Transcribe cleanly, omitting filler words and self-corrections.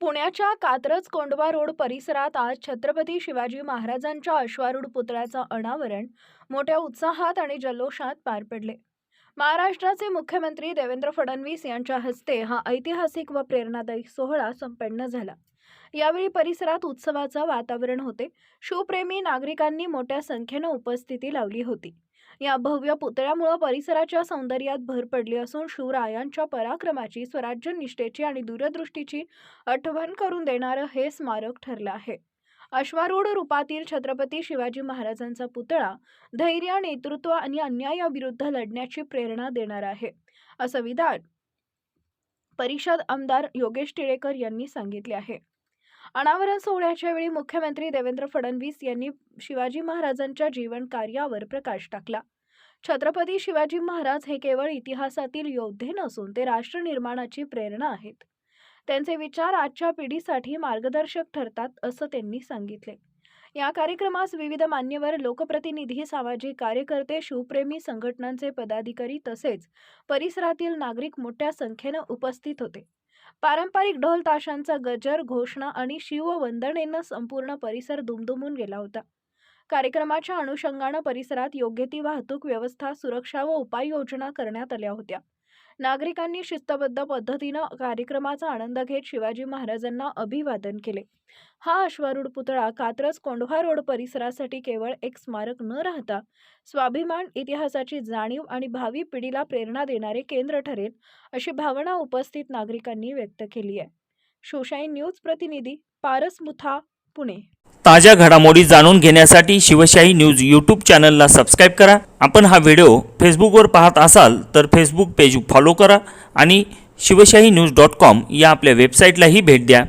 पुण्याच्या कात्रज कोंढवा रोड परिसरात आज छत्रपती शिवाजी महाराजांच्या अश्वारूढ पुतळ्याचं अनावरण मोठ्या उत्साहात आणि जल्लोषात पार पडले। महाराष्ट्राचे मुख्यमंत्री देवेंद्र फडणवीस यांच्या हस्ते हा ऐतिहासिक व प्रेरणादायी सोहळा संपन्न झाला। यावेळी परिसरात उत्सवाचं वातावरण होते। शिवप्रेमी नागरिकांनी मोठ्या संख्येने उपस्थिती लावली होती। या भव्य पुतळ्यामुळे परिसराच्या सौंदर्यात भर पडली असून शिवरायांच्या पराक्रमाची, स्वराज्य निष्ठेची आणि दूरदृष्टीची आठवण करून देणारं हे स्मारक ठरलं आहे। अश्वारूढ रूपातील छत्रपती शिवाजी महाराजांचा पुतळा धैर्य, नेतृत्व आणि अन्यायाविरुद्ध लढण्याची प्रेरणा देणार आहे, असं विधान परिषद आमदार योगेश टिळेकर यांनी सांगितले आहे। अनावरण सोहळ्याच्या वेळी मुख्यमंत्री देवेंद्र फडणवीस यांनी शिवाजी महाराजांच्या जीवन कार्यावर प्रकाश टाकला। छत्रपती शिवाजी महाराज हे केवळ इतिहासातील योद्धे नसून ते राष्ट्र निर्माणाची प्रेरणा आहेत। त्यांचे विचार आजच्या पिढीसाठी मार्गदर्शक ठरतात, असं त्यांनी सांगितले। या कार्यक्रमास विविध मान्यवर, लोकप्रतिनिधी, सामाजिक कार्यकर्ते, शिवप्रेमी संघटनांचे पदाधिकारी तसेच परिसरातील नागरिक मोठ्या संख्येने उपस्थित होते। पारंपरिक ढोल ताशांचा गजर, घोषणा आणि शिववंदनेनं संपूर्ण परिसर दुमदुमून गेला होता। कार्यक्रमाच्या अनुषंगाने परिसरात योग्य ती वाहतूक व्यवस्था, सुरक्षा व उपाययोजना करण्यात आल्या होत्या। नागरिकांनी शिस्तबद्ध पद्धतीने कार्यक्रमाचा आनंद घेत शिवाजी महाराजांना अभिवादन केले। हा अश्वारूढ पुतळा कात्रज कोंढवा रोड परिसरासाठी केवळ एक स्मारक न राहता स्वाभिमान, इतिहासाची जाणीव आणि भावी पिढीला प्रेरणा देणारे केंद्र ठरेल, अशी भावना उपस्थित नागरिकांनी व्यक्त केली आहे। शिवशाही न्यूज प्रतिनिधी पारस मुथा, पुणे। ताज्या घडामोडी जाणून घेण्यासाठी शिवशाही न्यूज यूट्यूब चॅनलला सबस्क्राइब करा। आपण हा व्हिडिओ फेसबुकवर पाहत असाल तर फेसबुक पेज फॉलो करा आणि शिवशाहीन्यूज.com या आपल्या वेबसाईटलाही भेट द्या।